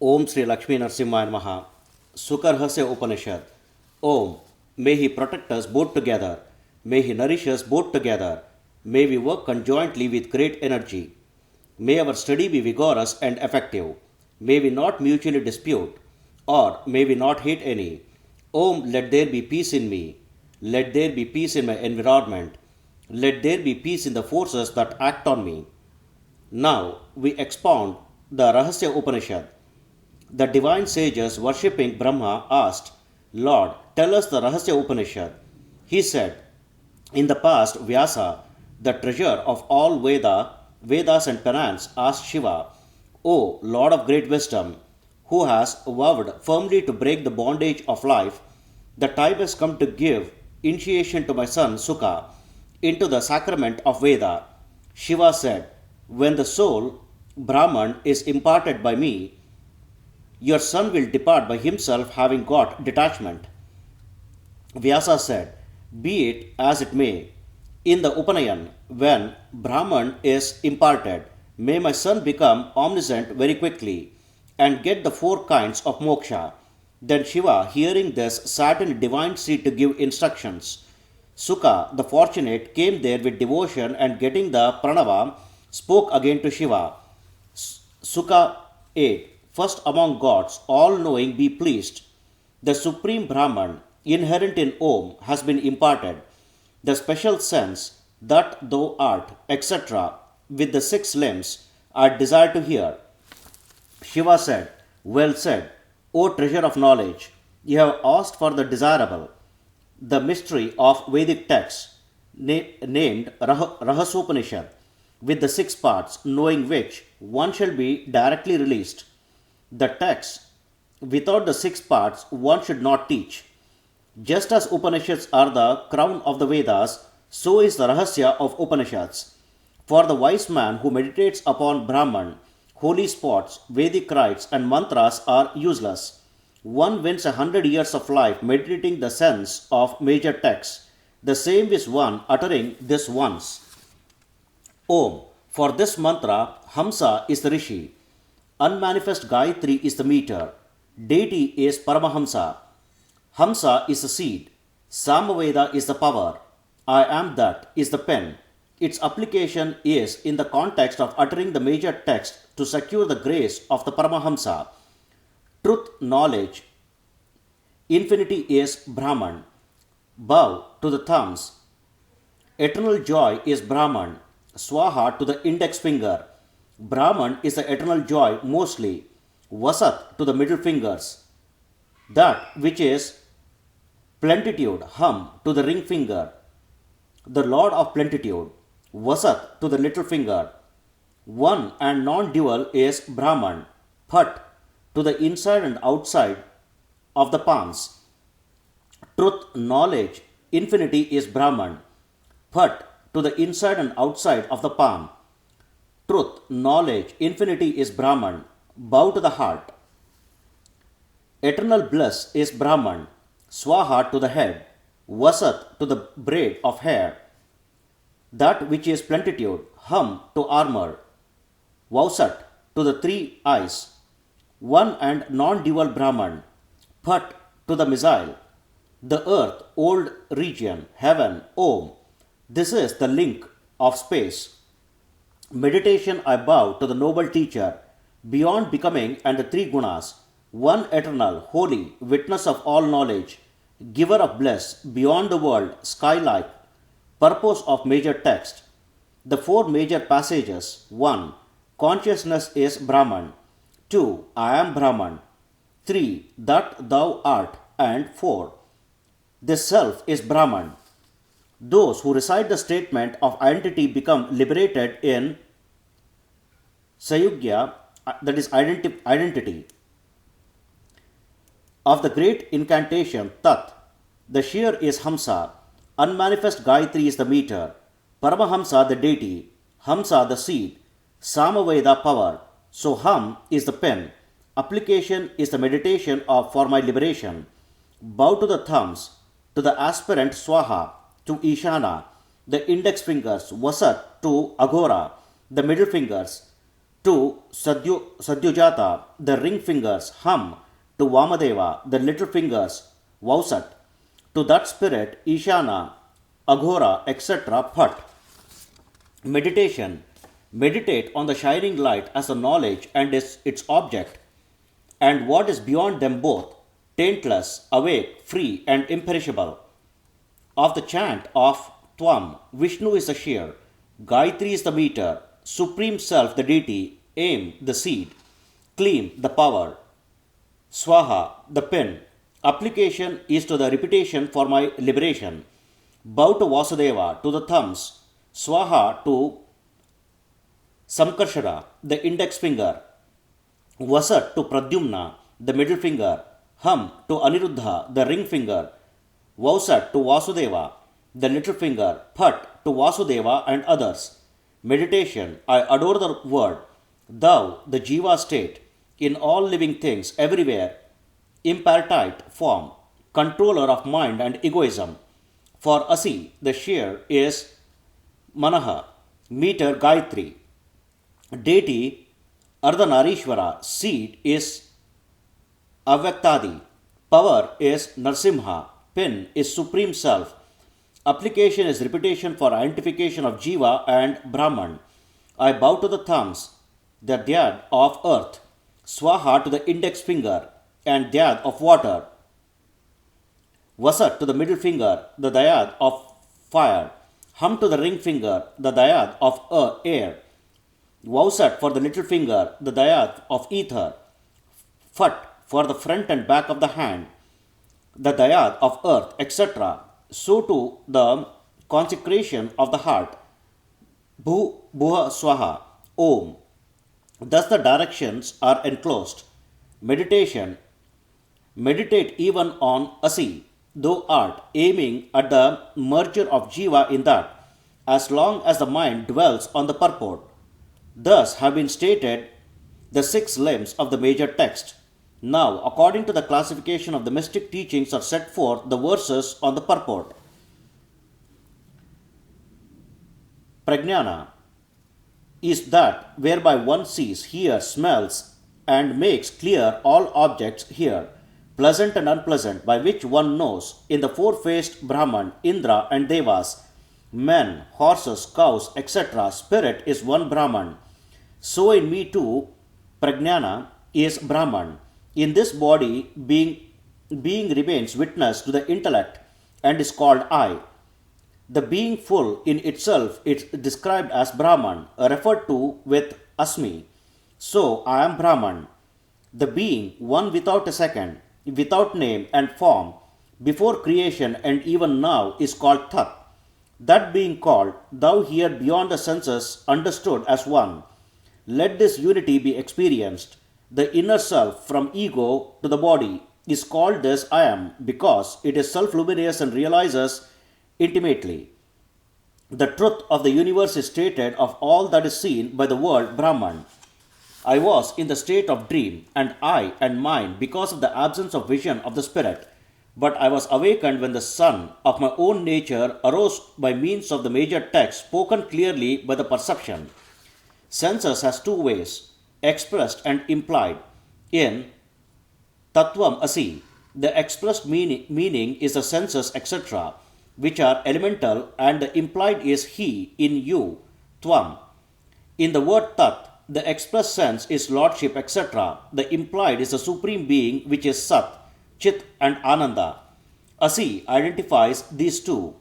Om Sri Lakshmi Narsimhaya Namaha. Suka Rahasya Upanishad. Om. May He protect us both together. May He nourish us both together. May we work conjointly with great energy. May our study be vigorous and effective. May we not mutually dispute, or may we not hate any. Om, let there be peace in me. Let there be peace in my environment. Let there be peace in the forces that act on me. Now we expound the Rahasya Upanishad. The divine sages worshipping Brahma asked, Lord, tell us the Rahasya Upanishad. He said, in the past, Vyasa, the treasure of all Vedas and Purans, asked Shiva, O Lord of great wisdom, who has vowed firmly to break the bondage of life, the time has come to give initiation to my son Suka into the sacrament of Veda. Shiva said, when the soul, Brahman, is imparted by me, your son will depart by himself having got detachment. Vyasa said, be it as it may. In the Upanayan, when Brahman is imparted, may my son become omniscient very quickly and get the four kinds of moksha. Then Shiva, hearing this, sat in a divine seat to give instructions. Suka, the fortunate, came there with devotion and getting the pranava, spoke again to Shiva. Suka 8. First among gods, all-knowing, be pleased. The supreme Brahman, inherent in Om, has been imparted. The special sense that thou art, etc., with the six limbs, I desire to hear. Shiva said, well said, O treasure of knowledge, you have asked for the desirable, the mystery of Vedic texts, named Rahasopanishad, with the six parts, knowing which one shall be directly released. The text, without the six parts, one should not teach. Just as Upanishads are the crown of the Vedas, so is the Rahasya of Upanishads. For the wise man who meditates upon Brahman, holy spots, Vedic rites, and mantras are useless. One wins 100 years of life meditating the sense of major texts. The same is one uttering this once. Om. For this mantra, Hamsa is the Rishi. Unmanifest Gayatri is the meter. Deity is Paramahamsa. Hamsa is the seed. Samaveda is the power. I am that is the pen. Its application is in the context of uttering the major text to secure the grace of the Paramahamsa. Truth, knowledge, infinity is Brahman. Bow to the thumbs. Eternal joy is Brahman. Swaha to the index finger. Brahman is the eternal joy mostly. Vasat to the middle fingers. That which is plenitude, hum to the ring finger. The Lord of plenitude. Vasat to the little finger. One and non-dual is Brahman. Phat to the inside and outside of the palms. Truth, knowledge, infinity is Brahman. Phat to the inside and outside of the palm. Truth, knowledge, infinity is Brahman. Bow to the heart. Eternal bliss is Brahman. Swaha to the head. Vasat to the braid of hair. That which is plenitude, hum to armor. Vausat to the three eyes. One and non-dual Brahman. Phat to the missile. The earth, old region, heaven, Om. This is the link of space. Meditation I bow to the noble teacher, beyond becoming and the three gunas, one eternal, holy, witness of all knowledge, giver of bliss, beyond the world, sky-like, purpose of major text. The four major passages: 1. Consciousness is Brahman. 2. I am Brahman. 3. That thou art. And 4. This self is Brahman. Those who recite the statement of identity become liberated in Sayugya, that is identity. Of the great incantation Tat, the shear is Hamsa, unmanifest Gayatri is the meter, Paramahamsa the deity, Hamsa the seed, Samaveda power. So Hum is the pen. Application is the meditation for my liberation. Bow to the thumbs, to the aspirant Swaha, to Ishana, the index fingers, Vasat to Aghora, the middle fingers, To Sadyujata, the ring fingers, hum. To Vamadeva, the little fingers, Vausat. To that spirit, Ishana, Aghora, etc., Phat. Meditation. Meditate on the shining light as a knowledge and its object, and what is beyond them both, taintless, awake, free, and imperishable. Of the chant of Tvam, Vishnu is the shear, Gayatri is the meter, Supreme Self the deity, Aim the seed, Kleem the power, Swaha the pen. Application is to the repetition for my liberation. Bow to Vasudeva, to the thumbs, Swaha to Samkarshara, the index finger, Vasat to Pradyumna, the middle finger, Hum to Aniruddha, the ring finger, Vausat to Vasudeva, the little finger, Phat to Vasudeva and others. Meditation. I adore the word, Thou, the Jiva state, in all living things, everywhere, impartite form, controller of mind and egoism. For Asi, the shear is Manaha, meter Gayatri, deity Ardhanarishvara, seed is Avyaktadi, power is Narsimha, pen is Supreme Self. Application is repetition for identification of Jiva and Brahman. I bow to the thumbs, the Dhyad of earth, Swaha to the index finger, and Dhyad of water, Vasat to the middle finger, the Dhyad of fire, Hum to the ring finger, the Dhyad of air, Vausat for the little finger, the Dhyad of ether, Phat for the front and back of the hand, the Dhyad of earth, etc. So to the consecration of the heart, Bhu Bhuha Swaha, Om. Thus the directions are enclosed. Meditation. Meditate even on Asi, thou art, aiming at the merger of Jiva in that, as long as the mind dwells on the purport. Thus have been stated the 6 limbs of the major text. Now, according to the classification of the mystic teachings, are set forth the verses on the purport. Prajnana is that whereby one sees, hears, smells, and makes clear all objects here, pleasant and unpleasant, by which one knows in the four-faced Brahman, Indra, and Devas, men, horses, cows, etc., spirit is one Brahman. So in me too, Prajnana is Brahman. In this body, being remains witness to the intellect and is called I. The being full in itself is described as Brahman, referred to with Asmi. So I am Brahman. The being, one without a second, without name and form, before creation and even now is called Tat. That being called, thou here beyond the senses, understood as one. Let this unity be experienced. The inner self from ego to the body is called this I am because it is self-luminous and realizes intimately. The truth of the universe is stated of all that is seen by the world Brahman. I was in the state of dream, and I and mine because of the absence of vision of the spirit. But I was awakened when the sun of my own nature arose by means of the major text spoken clearly by the perception. Senses has 2 ways, expressed and implied. In Tattvam Asi, the expressed meaning is the senses, etc., which are elemental, and the implied is he in you, Tvam. In the word Tat, the expressed sense is lordship, etc. The implied is the supreme being, which is Sat, Chit, and Ananda. Asi identifies these two.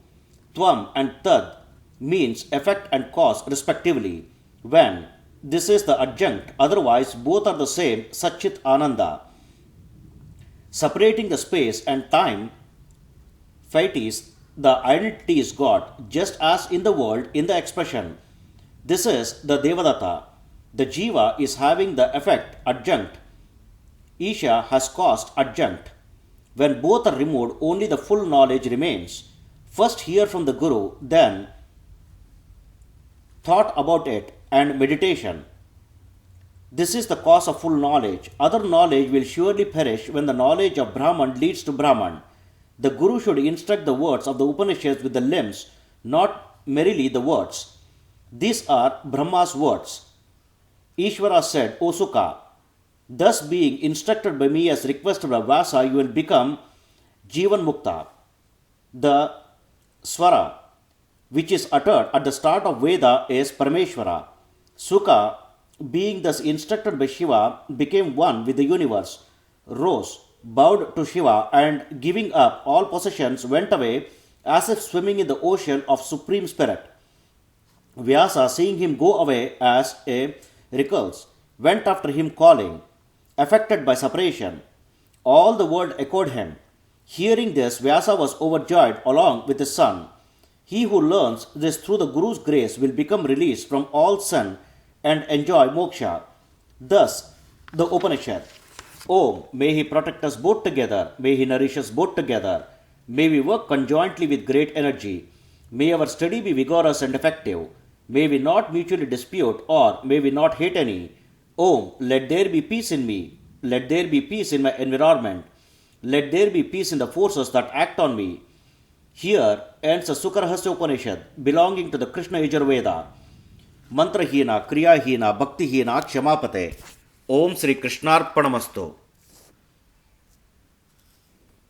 Tvam and Tad means effect and cause respectively. When this is the adjunct, otherwise both are the same, Satchit Ananda. Separating the space and time, Faitis, the identity is God, just as in the world in the expression. This is the Devadatta. The Jiva is having the effect adjunct. Isha has caused adjunct. When both are removed, only the full knowledge remains. First hear from the Guru, then thought about it and meditation. This is the cause of full knowledge. Other knowledge will surely perish when the knowledge of Brahman leads to Brahman. The Guru should instruct the words of the Upanishads with the limbs, not merely the words. These are Brahma's words. Ishvara said, O Suka, thus being instructed by me as requested by Vyasa, you will become Jivan Mukta. The Swara, which is uttered at the start of Veda, is Parameshwara. Suka, being thus instructed by Shiva, became one with the universe, rose, bowed to Shiva, and giving up all possessions, went away as if swimming in the ocean of Supreme Spirit. Vyasa, seeing him go away as a recluse, went after him calling, affected by separation. All the world echoed him. Hearing this, Vyasa was overjoyed along with his son. He who learns this through the Guru's grace will become released from all sin and enjoy moksha. Thus, the Upanishad. Om, may he protect us both together, may he nourish us both together, may we work conjointly with great energy, may our study be vigorous and effective, may we not mutually dispute or may we not hate any. Om, let there be peace in me, let there be peace in my environment, let there be peace in the forces that act on me. Here ends the Suka Rahasya Upanishad belonging to the Krishna Yajurveda. Mantrahina, Kriyahina, Bhaktihina, Kshamapate. Om Sri Krishnarpanamastu.